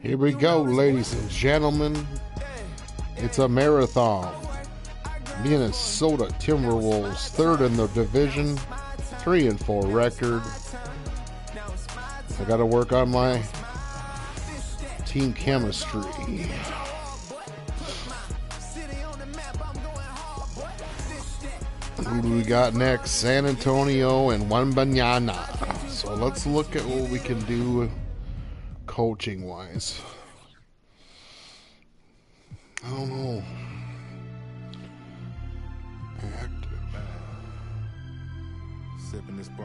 Here we go, ladies and gentlemen. It's a marathon. Minnesota Timberwolves, third in the division, 3-4 record. I got to work on my team chemistry. Who do we got next? San Antonio and Wembanyama. So let's look at what we can do coaching-wise. I don't know. Active.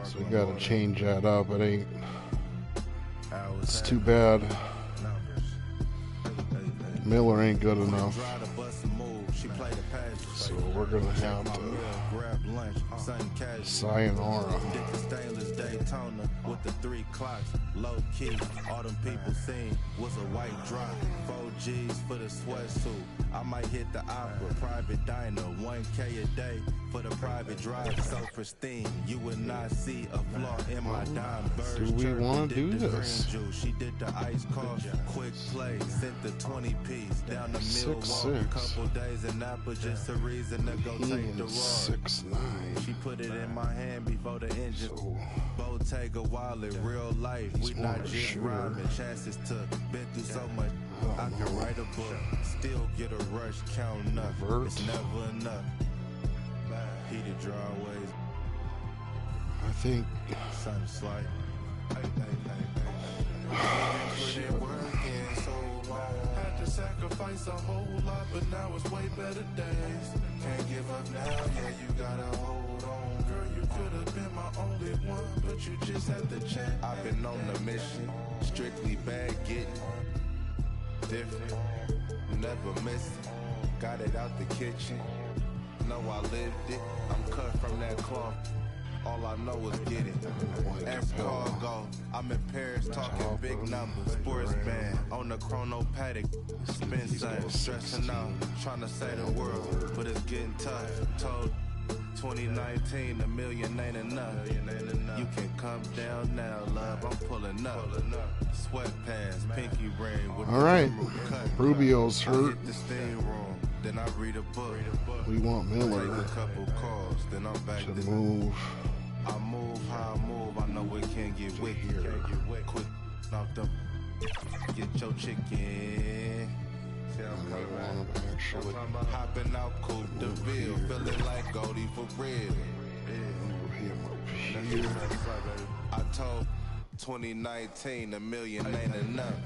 So we got to change that up. It ain't. It's too bad. Miller ain't good enough. So we're going to have to sayonara. With the 3 clocks, low key, all them people seen was a white drop. 4 G's for the sweatsuit. I might hit the opera, private diner, 1K a day for the private drive, so pristine. You would not see a flaw in my dime. Do we want to do this? She did the ice cost, quick play, sent the 20 piece down the Milwaukee. Couple days in Napa, just a reason to go take the road. 6'9". She put it in my hand before the engine. Bottega wallet, real life. We not just rhyming. Chances took. Been through so much. I can write a book. Still get a rush. Counting up. It's never enough. Heated drawways. I think. Sun's like. Had to sacrifice a whole lot, but now it's way better days. Can't give up now. Yeah, you gotta hold on. Girl, you could have been my only one, but you just had to check. I've been on a mission, strictly bad getting. Different, never missing. Got it out the kitchen. Know I lived it. I'm cut from that cloth. All I know is get it. Escargot. I'm in Paris talking big numbers. Sports band on the chrono paddock. Spin sign, stressing out, trying to say the world, but it's getting tough. Told 2019, $1 million ain't enough. You can come down now, love. I'm pulling up. Sweatpants, pinky ring. All right, Rubio's hurt. The steam room. Then I read a book. We want Miller a couple calls. Then I'm back to move. I move how I move. I know it can't get wicked. Quick, knock them. Get your chicken. Hopping out Coupe de Ville, feeling like Goldie for real. I told 2019 $1 million ain't enough.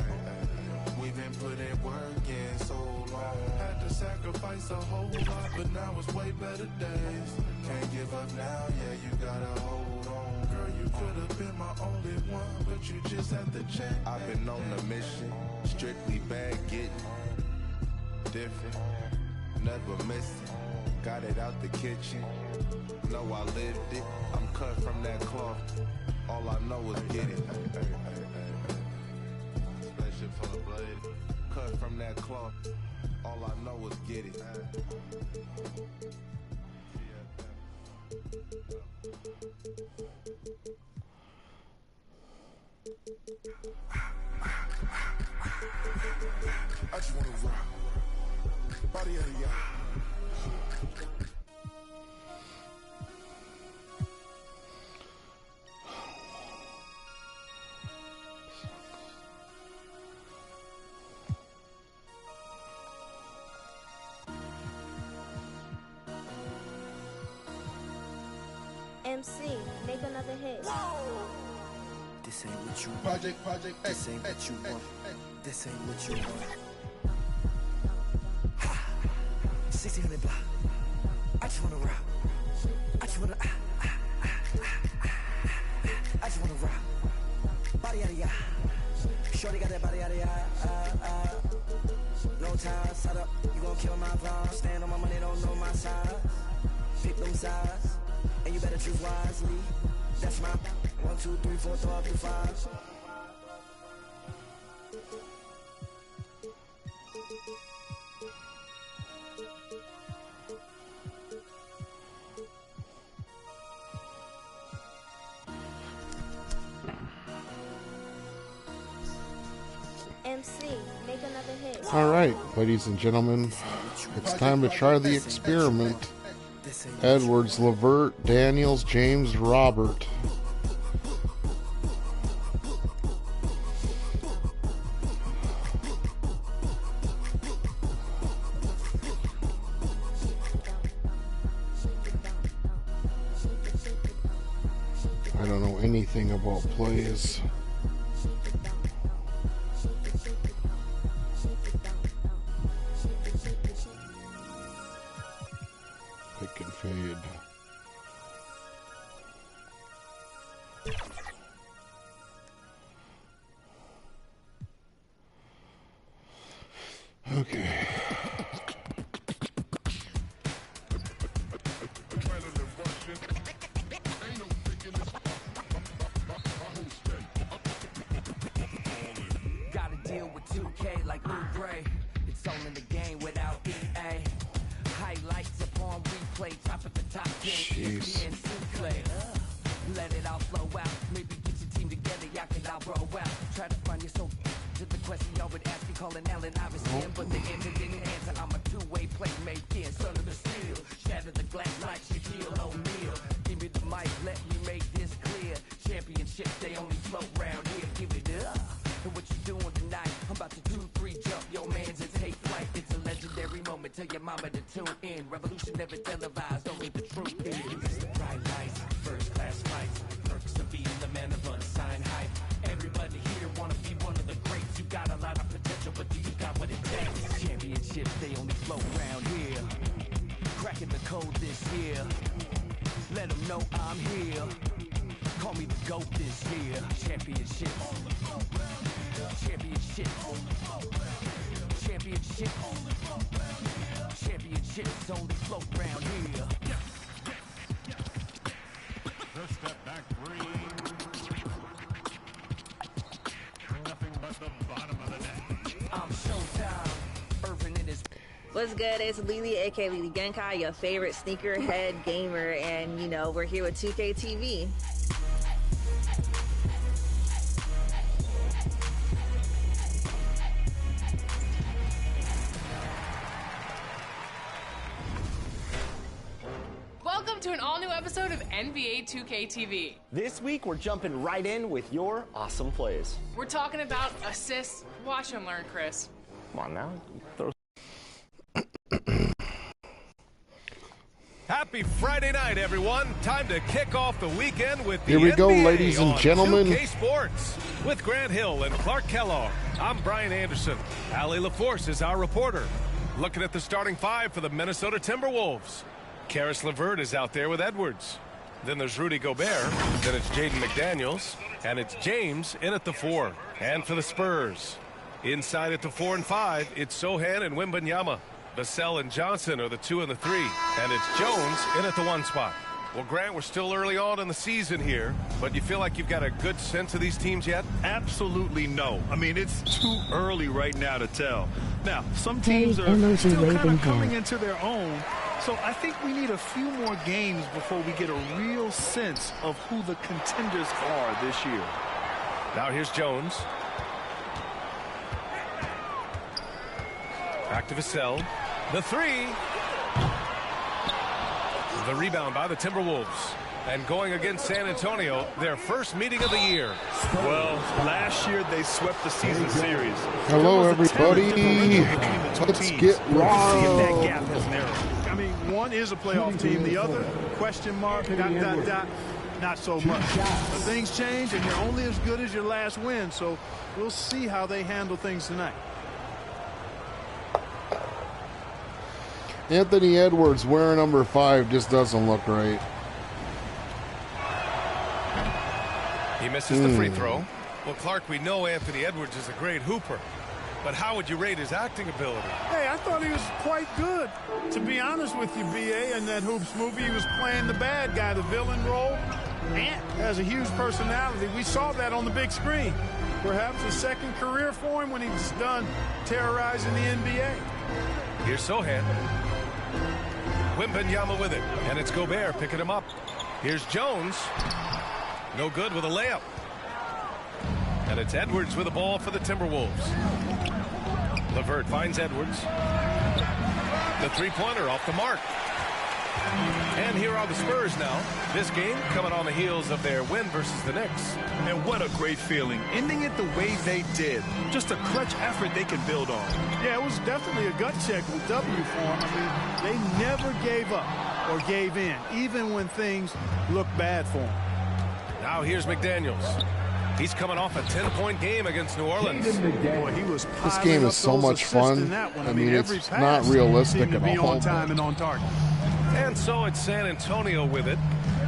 We've been putting work in so long. Had to sacrifice a whole lot, but now it's way better days. Can't give up now, yeah, you gotta hold on. Girl, you could have been my only one, but you just had to check. I've been on a mission, strictly bad getting. Different, never missing. Got it out the kitchen. Know I lived it. I'm cut from that cloth. All I know is get it. Spaceship full of blade. Cut from that cloth. All I know is get it. I just wanna rock. Body of the yacht. MC, make another hit. This ain't what you want. Project, this ain't what you want. This ain't what you want. 1600 block. I just wanna rock. I just wanna I just wanna rock. Body out of ya. Shorty got that body out of ya. No time, set up. You gon' kill my vibe. Stand on my money, don't know my size. Pick them sides, and you better choose wisely. That's my 1, 2, 3, 4, throw up to 5. MC, make another hit. All right, ladies and gentlemen, it's time to try the experiment. Edwards, Levert, Daniels, James, Robert. I don't know anything about plays. Pick and fade. Okay. Gotta deal with 2K like Lou Gray. It's all in the game without EA. Highlights upon replay, top of the top game. Jeez. And Sinclair. Let it all flow out. Maybe get your team together, y'all can all roll out. Try to find your soul to the question y'all would ask me, calling Allen Iverson, but the answer didn't answer. I'm a two-way playmaker, son of the steel. Shatter the glass like Shaquille O'Neal. Give me the mic, let me make this clear. Championships, they only float round here. Give it up. And what you doing tonight? I'm about to 2-3 jump your mans and take flight. It's a legendary moment. Tell your mama to tune in. Revolution never televised, only the truth is. It's the bright lights, first class flights. Perks of being the man of unsigned hype. Everybody here wanna be one of the greats. You got a lot of potential, but do you got what it takes? Championships, they only float around here. Cracking the code this year. Let them know I'm here. Call me the GOAT this year. Championships. Championships. Championships. Championships only float around here. First step back three. Nothing but the bottom of the net. I'm Showtime. Irvin in his. What's good? It's Lily, aka Lily Genkai, your favorite sneakerhead gamer, and you know, we're here with 2K TV. Welcome to an all-new episode of NBA 2K TV. This week, we're jumping right in with your awesome plays. We're talking about assists. Watch and learn, Chris. Come on now, throw. Happy Friday night, everyone. Time to kick off the weekend with the Here we NBA go, ladies and on gentlemen. 2K Sports. With Grant Hill and Clark Kellogg, I'm Brian Anderson. Allie LaForce is our reporter. Looking at the starting five for the Minnesota Timberwolves. Karis LeVert is out there with Edwards. Then there's Rudy Gobert. Then it's Jaden McDaniels. And it's James in at the 4. And for the Spurs, inside at the 4 and 5, it's Sohan and Wembanyama. Vassell and Johnson are the 2 and the 3. And it's Jones in at the 1 spot. Well, Grant, we're still early on in the season here, but you feel like you've got a good sense of these teams yet? Absolutely no. I mean, it's too early right now to tell. Now, some teams are still kind of coming into their own, so I think we need a few more games before we get a real sense of who the contenders are this year. Now here's Jones. Back to Vassell. The 3. The rebound by the Timberwolves. And going against San Antonio, their first meeting of the year. Well, last year they swept the season series. Hello, everybody. Let's get wild. That gap has narrowed. I mean, one is a playoff team. The other, question mark, ... not so much. But things change, and you're only as good as your last win. So we'll see how they handle things tonight. Anthony Edwards wearing number 5 just doesn't look right. He misses the free throw. Well, Clark, we know Anthony Edwards is a great hooper, but how would you rate his acting ability? Hey, I thought he was quite good. To be honest with you, B.A., in that Hoops movie, he was playing the bad guy, the villain role. Ant has a huge personality. We saw that on the big screen. Perhaps a second career for him when he's done terrorizing the NBA. Here's Sohan. Wembanyama with it, and it's Gobert picking him up. Here's Jones. No good with a layup. And it's Edwards with the ball for the Timberwolves. LeVert finds Edwards. The three-pointer off the mark. And here are the Spurs now. This game coming on the heels of their win versus the Knicks. And what a great feeling. Ending it the way they did. Just a clutch effort they can build on. Yeah, it was definitely a gut check with W for them. I mean, they never gave up or gave in, even when things looked bad for them. Now here's McDaniels. He's coming off a 10-point game against New Orleans. Boy, he was This game is so much fun. I mean, it's not realistic at all. On time and on target. And so it's San Antonio with it,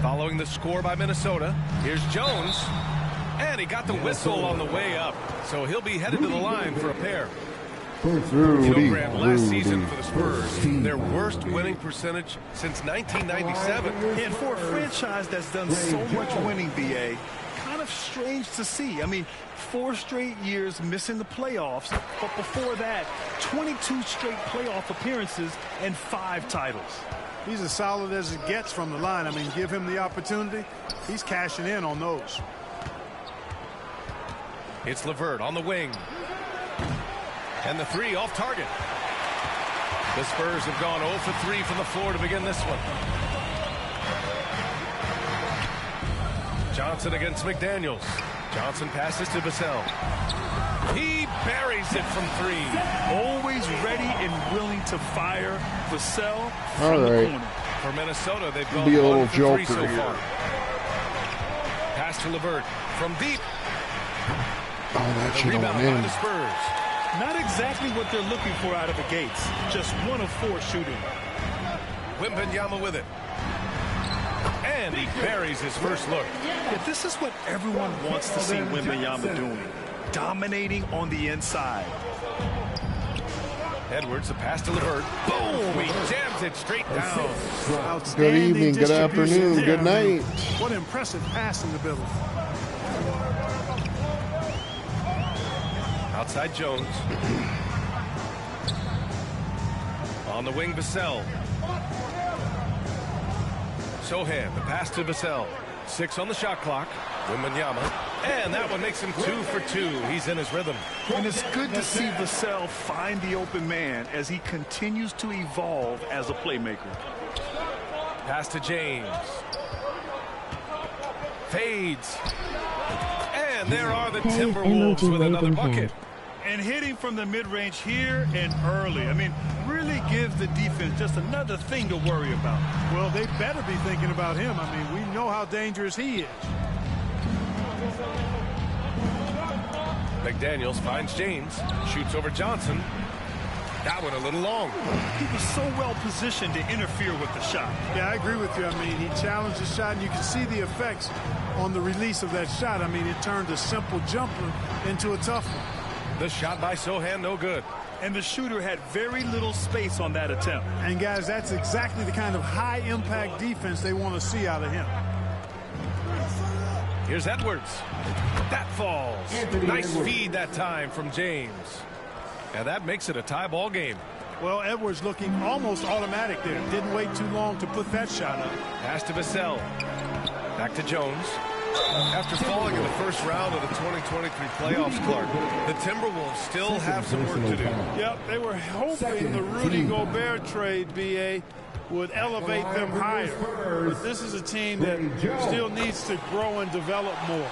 following the score by Minnesota. Here's Jones, and he got the whistle on the way up, so he'll be headed to the line for a pair. Grant, last season for the Spurs, their worst winning percentage since 1997. And for a franchise that's done so much winning, BA, kind of strange to see. I mean, 4 straight years missing the playoffs, but before that, 22 straight playoff appearances and 5 titles. He's as solid as it gets from the line. I mean, give him the opportunity. He's cashing in on those. It's LeVert on the wing. And the 3 off target. The Spurs have gone 0 for 3 from the floor to begin this one. Johnson against McDaniels. Johnson passes to Vassell. He buries it from 3. Always ready and willing to fire. Vassell from All the right. corner. For Minnesota, they've gone Be a 1 little for 3 joker so here. far. Pass to LeVert from deep. Oh, that The should have rebound went by in. the Spurs. Not exactly what they're looking for out of the gates. Just 1 of 4 shooting. Wembanyama with it. And he buries his first look. Yeah, this is what everyone wants to see Wembanyama doing. Dominating on the inside. Edwards, the pass to LeVert. Boom! He jams it straight down. Good evening, good distribution afternoon, there. good I mean, night. what impressive passing ability. Outside Jones. On the wing, Vassell. Sohan, the pass to Vassell. 6 on the shot clock. Wembanyama. And that one makes him 2 for 2. He's in his rhythm. And it's good to see Vassell find the open man as he continues to evolve as a playmaker. Pass to James. Fades. And there are the Timberwolves with another bucket. And hitting from the mid-range here and early. I mean, really gives the defense just another thing to worry about. Well, they better be thinking about him. I mean, we know how dangerous he is. McDaniels finds James. Shoots over Johnson. That one a little long. He was so well positioned to interfere with the shot. Yeah, I agree with you. I mean, he challenged the shot, and you can see the effects on the release of that shot. I mean, it turned a simple jumper into a tough one. The shot by Sohan, no good. And the shooter had very little space on that attempt. And, guys, that's exactly the kind of high-impact defense they want to see out of him. Here's Edwards. That falls. Nice feed that time from James. And that makes it a tie ball game. Well, Edwards looking almost automatic there. Didn't wait too long to put that shot up. Pass to Vassell. Back to Jones. After falling in the first round of the 2023 playoffs, Clark, the Timberwolves still have some work to do. Yep, they were hoping the Rudy Gobert trade, BA, would elevate them higher. But this is a team that still needs to grow and develop more.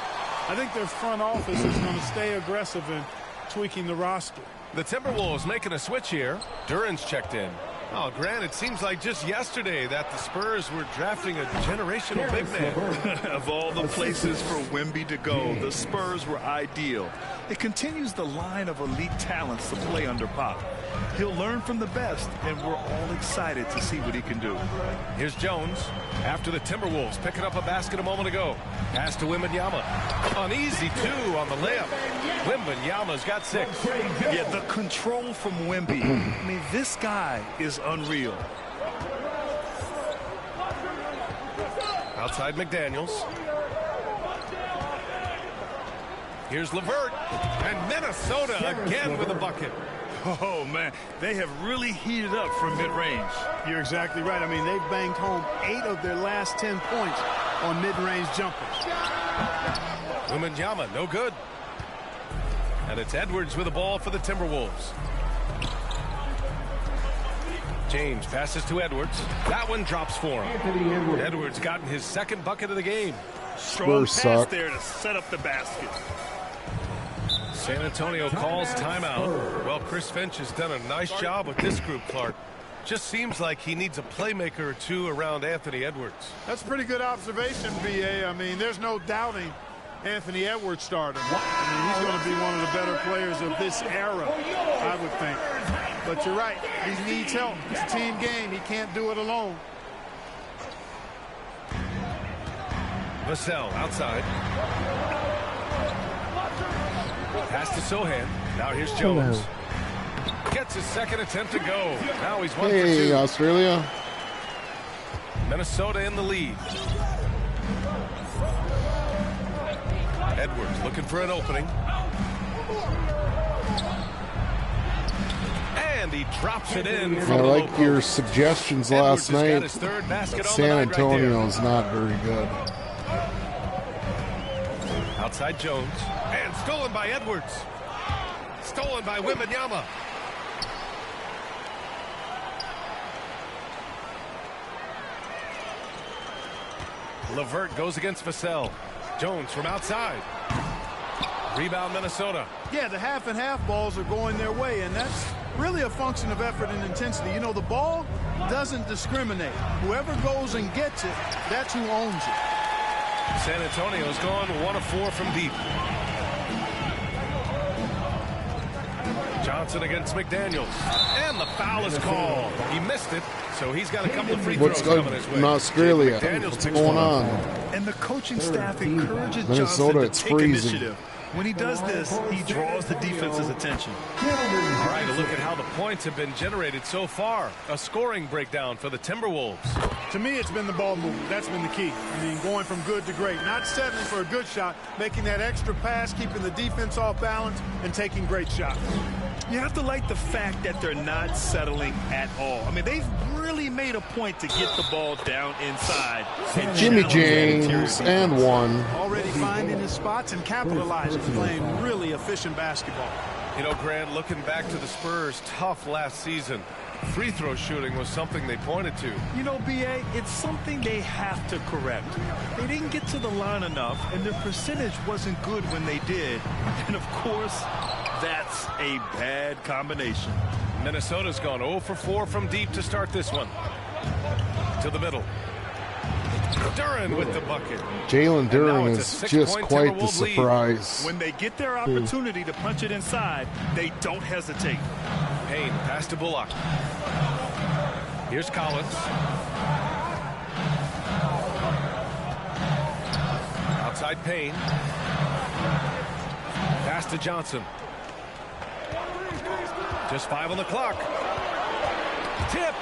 I think their front office is going to stay aggressive in tweaking the roster. The Timberwolves making a switch here. Duran's checked in. Oh, Grant, it seems like just yesterday that the Spurs were drafting a generational big man. Of all the places for Wemby to go, the Spurs were ideal. It continues the line of elite talents to play under Pop. He'll learn from the best, and we're all excited to see what he can do. Here's Jones after the Timberwolves picking up a basket a moment ago. Pass to Wembanyama. An easy 2 on the layup. Wembanyama's got 6. Yeah, the control from Wemby. I mean, this guy is unreal. Outside McDaniels. Here's LeVert. And Minnesota again with a bucket. Oh, man, they have really heated up from mid-range. You're exactly right. I mean, they've banged home 8 of their last 10 points on mid-range jumpers. Wembanyama, no good. And it's Edwards with the ball for the Timberwolves. James passes to Edwards. That one drops for him. Edwards gotten his second bucket of the game. Strong Spurs pass suck. there to set up the basket. San Antonio calls timeout. Well, Chris Finch has done a nice job with this group, Clark. Just seems like he needs a playmaker or two around Anthony Edwards. That's a pretty good observation, B.A. I mean, there's no doubting Anthony Edwards starting. I mean, he's going to be one of the better players of this era, I would think. But you're right. He needs help. It's a team game. He can't do it alone. Vassell outside. Pass to Sohan. Now here's Jones. Gets his second attempt to go. Now he's 1 for 2. Hey, Australia. Minnesota in the lead. Edwards looking for an opening. And he drops it in. I like your suggestions last Edwards has got night. his third basket on the San night right there. Antonio's not very good. Outside Jones. And stolen by Edwards. Stolen by Wembanyama. LeVert goes against Vassell. Jones from outside. Rebound Minnesota. Yeah, the half and half balls are going their way, and that's really a function of effort and intensity. You know, the ball doesn't discriminate. Whoever goes and gets it, that's who owns it. San Antonio's gone 1 of 4 from deep. Johnson against McDaniels. And the foul is called. He missed it, so he's got a couple of free throws coming his way. In Australia? McDaniels What's picks going one up. on? And the coaching staff encourages Minnesota, Johnson to it's take freezing. initiative. When he does this, he draws the defense's attention. All right, a look at how the points have been generated so far. A scoring breakdown for the Timberwolves. To me, it's been the ball movement. That's been the key. I mean, going from good to great. Not settling for a good shot, making that extra pass, keeping the defense off balance, and taking great shots. You have to like the fact that they're not settling at all. I mean, they've really made a point to get the ball down inside. And Jimmy challenge that interior James defense. and one. Already finding his spots and capitalizing, playing really efficient basketball. You know, Grant, looking back to the Spurs' tough last season, free throw shooting was something they pointed to. You know, B.A., it's something they have to correct. They didn't get to the line enough, and their percentage wasn't good when they did. And, of course, that's a bad combination. Minnesota's gone 0 for 4 from deep to start this one. To the middle. Duren with the bucket. Jalen And now Duren it's a is just 6-point quite the Timberwolves lead. surprise. When they get their opportunity to punch it inside, they don't hesitate. Payne pass to Bullock. Here's Collins. Outside Payne. Pass to Johnson. Just 5 on the clock. Tipped.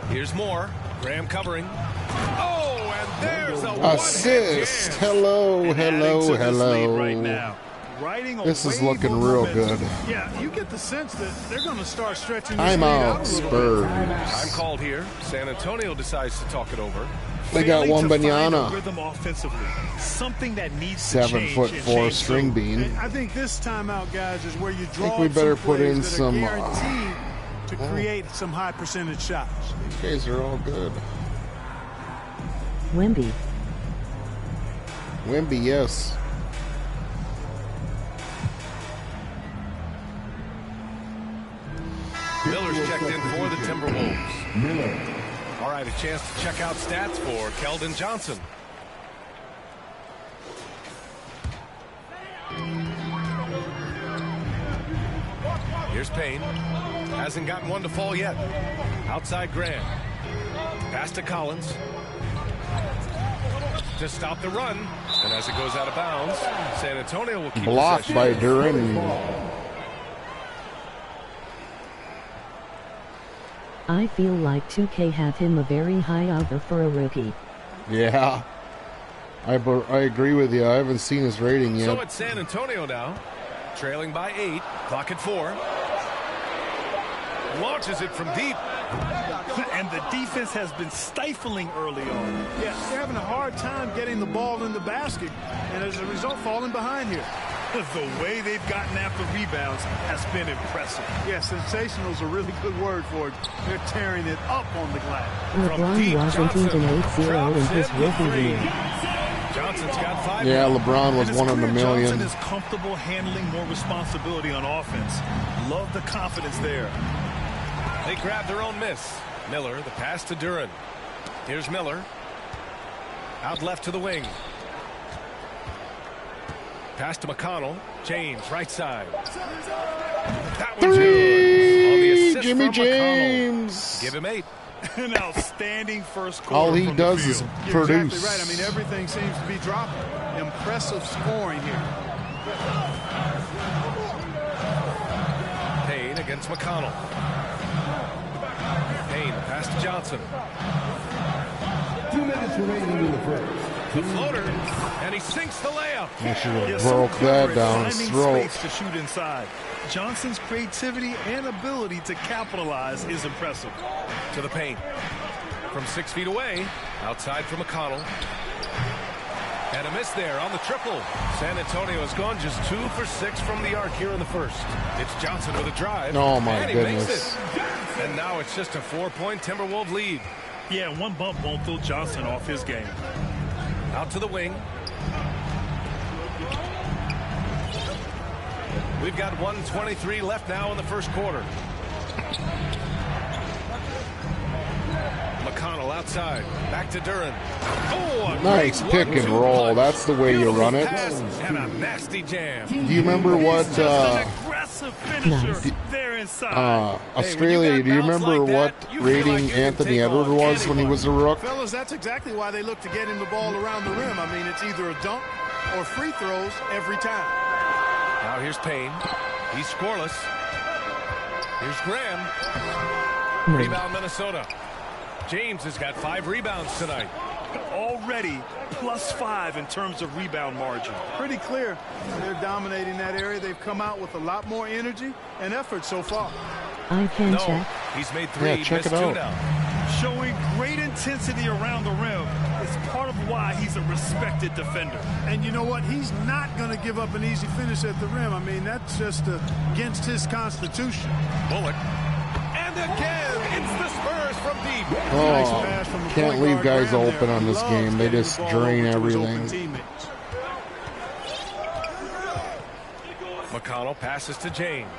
Here's Moore. Graham covering. Oh, and there's a Assist. Hello, And adding hello, to this lead hello. right now. Riding a This is wave looking of real momentum. good. Yeah, you get the sense that they're going to start stretching this I'm lead out, out a little bit. Time Spurs. called here. San Antonio decides to talk it over. They got Failing to find a Wembanyama, rhythm offensively. Something that needs to change 7'4" and string bean. I think this timeout, guys, is where you draw think we up better some put in plays that some, are guaranteed to create some high percentage shots. These guys are all good. Wemby. Wemby, yes. Miller's checked in for the Timberwolves. All right, a chance to check out stats for Keldon Johnson. Here's Payne. Hasn't gotten one to fall yet. Outside Graham. Pass to Collins. To stop the run. And as it goes out of bounds, San Antonio will keep Blocked possession. by Duren. I feel like 2K have him a very high over for a rookie. Yeah. I agree with you. I haven't seen his rating yet. So it's San Antonio now, trailing by 8. Clock at 4. Launches it from deep. And the defense has been stifling early on. Yeah, they're having a hard time getting the ball in the basket, and as a result, falling behind here. The way they've gotten after rebounds has been impressive. Yeah, sensational is a really good word for it. They're tearing it up on the glass. LeBron Washington 8-0 in his rookie year. Johnson's got 5. Yeah, LeBron was one in a million. Johnson is comfortable handling more responsibility on offense. Love the confidence there. They grab their own miss. Miller, the pass to Duran. Here's Miller. Out left to the wing. Pass to McConnell. James, right side. That one's good. On the assist Jimmy from James. McConnell. Give him 8. An outstanding first quarter. All he from does the is field. You're produce. exactly right. I mean, everything seems to be dropping. Impressive scoring here. Payne against McConnell. Payne, pass to Johnson. 2 minutes remaining in the first. The floater, and he sinks the layup. He should have broke that down his throat. To shoot inside. Johnson's creativity and ability to capitalize is impressive. To the paint. From 6 feet away, outside for McConnell. And a miss there on the triple. San Antonio has gone just 2 for 6 from the arc here in the first. It's Johnson with a drive. Oh, my and he goodness. makes it. And now it's just a 4-point Timberwolves lead. Yeah, one bump won't throw Johnson off his game. Out to the wing. We've got 1:23 left now in the first quarter. McConnell outside. Back to Duran. Oh, a Nice great pick and 1-2 roll. punch. That's the way you Beautiful run it. pass and a nasty jam. Do you remember what Aggressive finisher there inside. Australia, do you remember what rating Anthony Edwards was when he was a rook? Fellas, that's exactly why they look to get him the ball around the rim. I mean, it's either a dunk or free throws every time. Now here's Payne. He's scoreless. Here's Graham. Rebound Minnesota. James has got 5 rebounds tonight. Already +5 in terms of rebound margin. Pretty clear. They're dominating that area. They've come out with a lot more energy and effort so far. I can check. He's made 3, Yeah, check missed it 2 out. now. Showing great intensity around the rim is part of why he's a respected defender. And you know what? He's not going to give up an easy finish at the rim. I mean, that's just against his constitution. Bullock. And again, it's the Spurs from deep. Nice pass from the Can't point leave guard guys Graham open there. on He this loves game. They getting just the ball drain over to his open everything. teammates. McConnell passes to James.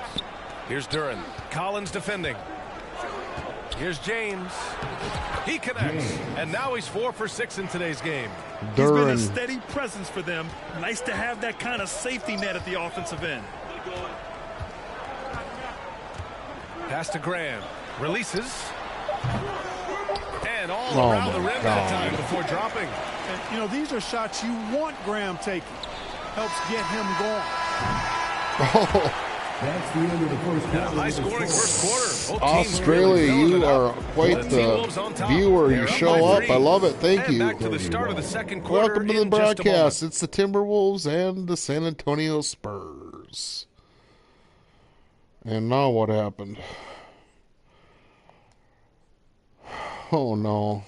Here's Duran. Collins defending. Here's James. He connects. And now he's 4 for 6 in today's game. He's been a Duran. steady presence for them. Nice to have that kind of safety net at the offensive end. Pass to Graham. Releases. And all Oh, around the my rim that God. time before dropping. And, you know, these are shots you want Graham taking. Helps get him going. Oh, That's the end of the first Yeah, quarter. high scoring first quarter. Both teams Australia, really filling you it are up. quite The the Timberwolves on top. viewer. They're You up show by up. 3. I love it. Thank And you. back to the start of the second quarter. Welcome to the in just a moment. broadcast. It's the Timberwolves and the San Antonio Spurs. And now what happened? Oh, no.